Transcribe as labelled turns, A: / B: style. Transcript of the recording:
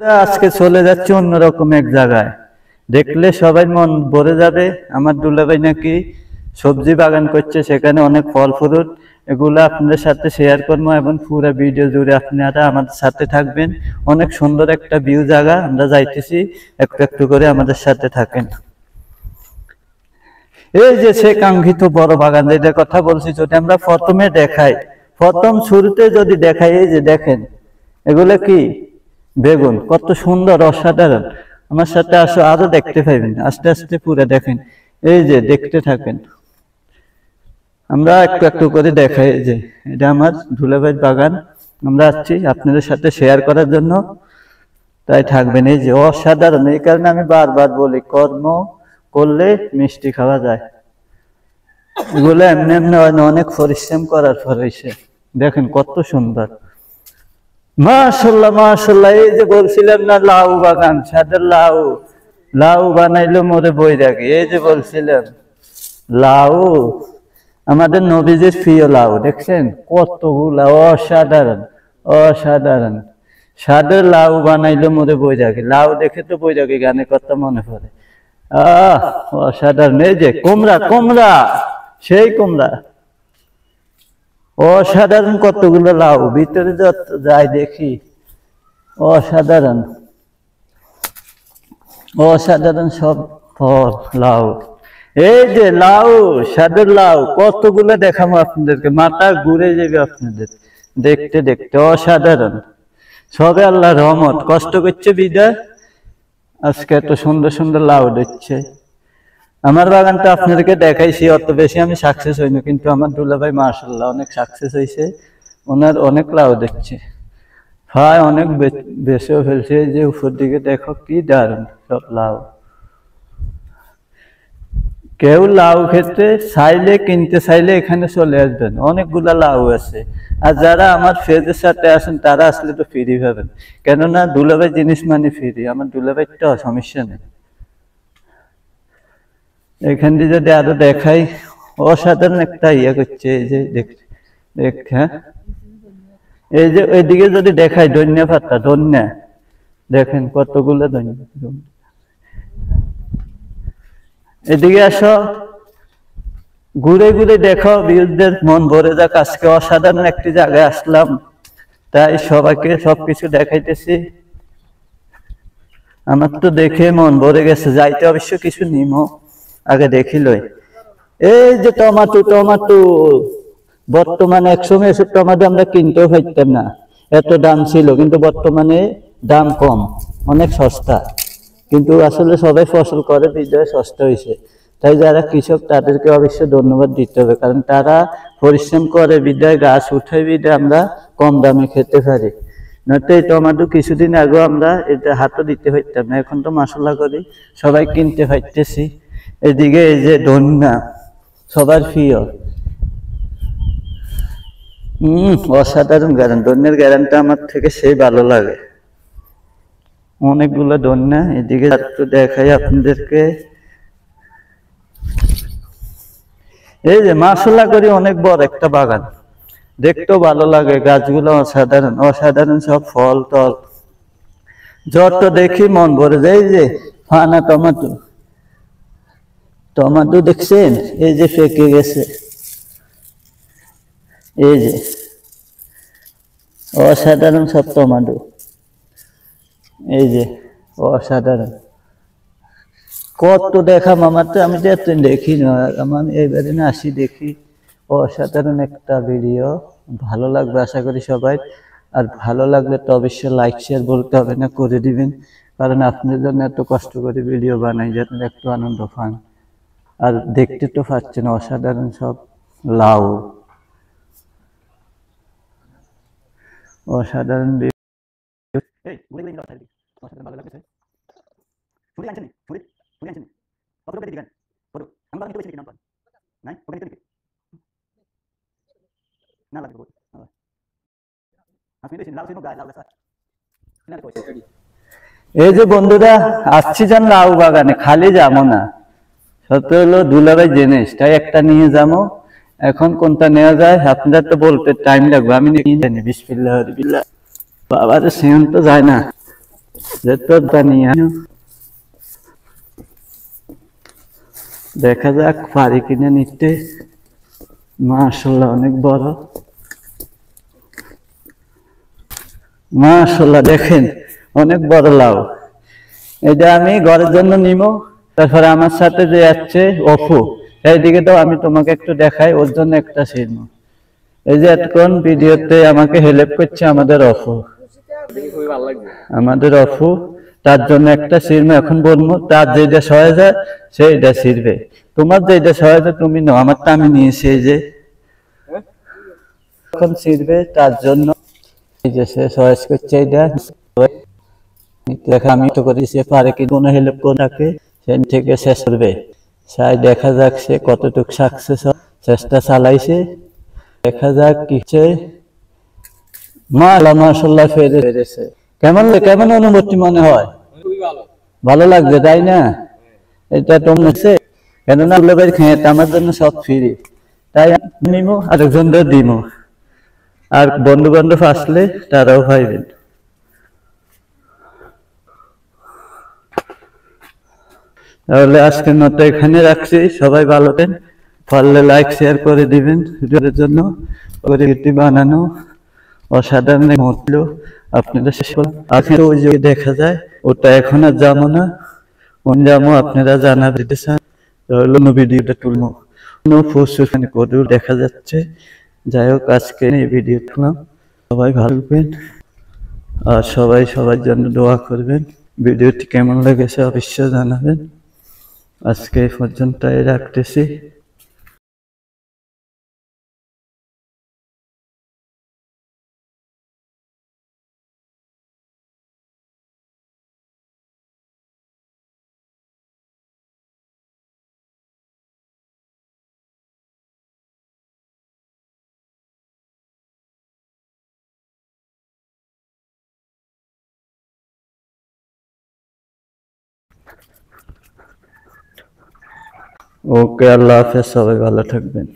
A: আজকে চলে যাচ্ছে অন্যরকম এক জায়গায়, দেখলে সবাই মন ভরে যাবে। আমার দুলাভাই নাকি সবজি বাগান করছে, সেখানে অনেক ফল ফ্রুট, এগুলো আপনাদের সাথে শেয়ার করবো এবং পুরো ভিডিও জুড়ে আপনারা আমাদের সাথে থাকবেন। অনেক সুন্দর একটা ভিউ জায়গা, আমরা যাইতেছি, একটু একটু করে আমাদের সাথে থাকেন। এই যে সে কাঙ্ক্ষিত বড় বাগান, যেটার কথা বলছি, যদি আমরা প্রথমে দেখাই, প্রথম শুরুতে যদি দেখাই, এই যে দেখেন এগুলো কি বেগুন, কত সুন্দর, অসাধারণ। আমার সাথে আসো, আরো দেখতে পাইবেন, আস্তে আস্তে পুরো দেখেন। এই যে দেখতে থাকেন, আমরা একটু একটু করে দেখাই। যে এটা আমার দুলাভাইয়ের বাগান, আমরা আসছি আপনাদের সাথে শেয়ার করার জন্য, তাই থাকবেন। এই যে অসাধারণ, এই কারণে আমি বারবার বলি, কর্ম করলে মিষ্টি খাওয়া যায়। এগুলো এমনি এমনি হয় না, অনেক পরিশ্রম করার পর হয়েছে। দেখেন কত সুন্দর, মাশাআল্লাহ মাশাআল্লাহ। এই যে বলছিলাম না, লাউ বাগান, সাদের লাউ, লাউ বানাইলো মোরে বৈরাগী। এই যে বলছিলাম লাউ, আমাদের নবীজির প্রিয় লাউ, দেখছেন কতগুলা, অসাধারণ অসাধারণ। সাদের লাউ বানাইলো মোরে বৈরাগী, লাউ দেখে তো বৈরাগী গানের কথা মনে পড়ে। অসাধারণ। এই যে কুমড়া, কুমড়া, সেই কুমড়া, অসাধারণ কতগুলো লাউ, ভিতরে যাই দেখি, অসাধারণ অসাধারণ সব ফল, লাউ। এই যে লাউ, সাদের লাউ, কতগুলো দেখাবো আপনাদেরকে, মাথা ঘুরে যাবে আপনাদের দেখতে দেখতে। অসাধারণ, সবে আল্লাহর রহমত, কষ্ট করছে বিদায় আজকে এত সুন্দর সুন্দর লাউ দিচ্ছে। আমার বাগানটা আপনাদেরকে দেখাইছি, অত বেশি আমি সাকসেস হইনি, কিন্তু আমার দুলাভাই মাশাআল্লাহ অনেক সাকসেস হয়েছে, ওনার অনেক লাউ দিচ্ছে, হয় অনেক বেশিও ফেলছে। যে উপর দিকে দেখো কি দারুণ সব লাউ। কেউ লাউ খেতে চাইলে, কিনতে চাইলে এখানে চলে আসবেন, অনেকগুলা লাউ আছে। আর যারা আমার ফেজের সাথে আসেন, তারা আসলে তো ফ্রি পাবেন, কেননা দুলাভাই জিনিস মানে ফ্রি। আমার দুলাভাইটা সমস্যা নেই। এখান দিয়ে যদি আরো দেখাই, অসাধারণ একটা ইয়ে করছে। এই যে দেখ, হ্যাঁ, এই যে ওইদিকে যদি দেখাই, ধনিয়া পাতা, ধনিয়া দেখেন কতগুলো ধনিয়া। এদিকে আসো, ঘুরে ঘুরে দেখো, বিরুদ্ধের মন ভরে যাক। আজকে অসাধারণ একটি জায়গায় আসলাম, তাই সবাইকে সবকিছু দেখাইতেছি। আমার তো দেখে মন ভরে গেছে, যাইতে অবশ্য কিছু নিমো, আগে দেখিলই। এই যে টমাটো, টমাটো বর্তমানে, একসময় এসব টমাটো আমরা কিনতেও পাইতাম না, এত দাম ছিল, কিন্তু বর্তমানে দাম কম, অনেক সস্তা। কিন্তু আসলে সবাই ফসল করে বিদায় সস্তা হয়েছে, তাই যারা কৃষক তাদেরকে অবশ্য ধন্যবাদ দিতে হবে, কারণ তারা পরিশ্রম করে বিদায়, গাছ উঠে বিদায় আমরা কম দামে খেতে পারি। নয়তো এই টমাটো কিছুদিন আগেও আমরা এটা হাতও দিতে পারতাম না, এখন তো মশলা করি সবাই কিনতে পাইতেছি। এদিকে এই যে ধনিয়া, সবার প্রিয়, অসাধারণ গ্যারান, ধনিয়ার গ্যারানটা আমার থেকে সেই ভালো লাগে, অনেকগুলো ধনিয়া। এদিকে একটু দেখাই আপনাদেরকে, এই যে মশলা করি, অনেক বড় একটা বাগান, দেখতেও ভালো লাগে, গাছগুলো অসাধারণ অসাধারণ, সব ফল টল, যত দেখি মন ভরে যায়। এই যে ফানা টমাটো, টমাটো দেখছেন, এই যে পেকে গেছে, এই যে অসাধারণ সব টমাটো, এই যে অসাধারণ। কত দেখাম, আমার তো, আমি তো এত দেখি না, আমার এইবারে না আসি দেখি। অসাধারণ একটা ভিডিও, ভালো লাগবে আশা করি সবাই। আর ভালো লাগলে তো অবশ্যই লাইক শেয়ার বলতে হবে না, করে দিবেন, কারণ আপনাদের জন্য এত কষ্ট করে ভিডিও বানাই, যাতে একটু আনন্দ পান। আর দেখতে তো পাচ্ছেন অসাধারণ সব লাউ, অসাধারণ। এই যে বন্ধুরা, আসছি যান লাউ বাগানে, খালি যাবো না, সত্য হলো দুলাভাই জিনিস, তাই একটা নিয়ে যাবো। এখন কোনটা নেওয়া যায় আপনাদের তো বলতে টাইম লাগবে, আমি জানি। বিসমিল্লাহ, বাবার সেন তো যায় না। যে তোর বানিয়ে দেখা যাক পারি কিনে নিতে। মাশাআল্লাহ অনেক বড়, মাশাআল্লাহ দেখেন অনেক বড় লাউ। এটা আমি ঘরের জন্য নিব। তারপরে আমার সাথে যে যাচ্ছে অপু, এইদিকে তো আমি তোমাকে একটু দেখাই, ওর জন্য একটা ছিড়ব। এই যে এতক্ষণ ভিডিওতে আমাকে হেল্প করছে আমাদের অপু, আমাদের অপু, তার জন্য একটা ছিড়ব। এখন বলবো তার যেটা সহজ হয় সেইটা ছিড়বে, তোমার যেটা সহজ হয় তুমি নাও, আমারটা আমি নিয়েছি। এই যে এখন ছিড়বে তার জন্য, এই যে সে সহজ করছে এইটা দেখা, আমি তো করি সে পারে কি কোনো হেল্প করে থাকে সে থেকে শেষ করবে। সাই দেখা যাক সে কতটুকু সাকসেস, চেষ্টা চালাইছে, দেখা যাক কিছে। মাশাআল্লাহ ফেরেছে। কেমন কেমন অনুভূতি মনে হয়? ভালো লাগছে তাই না? এটা তোমরা কেননা লোকের খেয়ে আমার জন্য সব ফ্রি, তাই নিমো আরেকজনদের দিব, আর বন্ধু বান্ধব আসলে তারাও পাইবেন। তাহলে আজকের মতো এখানে রাখছি, সবাই ভালো থাকেন, পারলে লাইক শেয়ার করে দিবেন ভিডিওর জন্য। ভিডিওটি বানানো অসাধারণ মতল আপনারা শেষ করুন। আজকে ওই যে দেখা যায় ওটা এখন আর যাবো না, কোন যাবো আপনারা জানা দিতে চান তাহলে ভিডিওটা তুলবো, কদূর দেখা যাচ্ছে। যাই হোক আজকে এই ভিডিও দেখলাম, সবাই ভালো থাকবেন আর সবাই সবার জন্য দোয়া করবেন। ভিডিওটি কেমন লেগেছে অবশ্যই জানাবেন। আজকে এই পর্যন্তই রাখতেছি। ওকে, আল্লাহ হাফেজ, সবাই ভালো থাকবেন।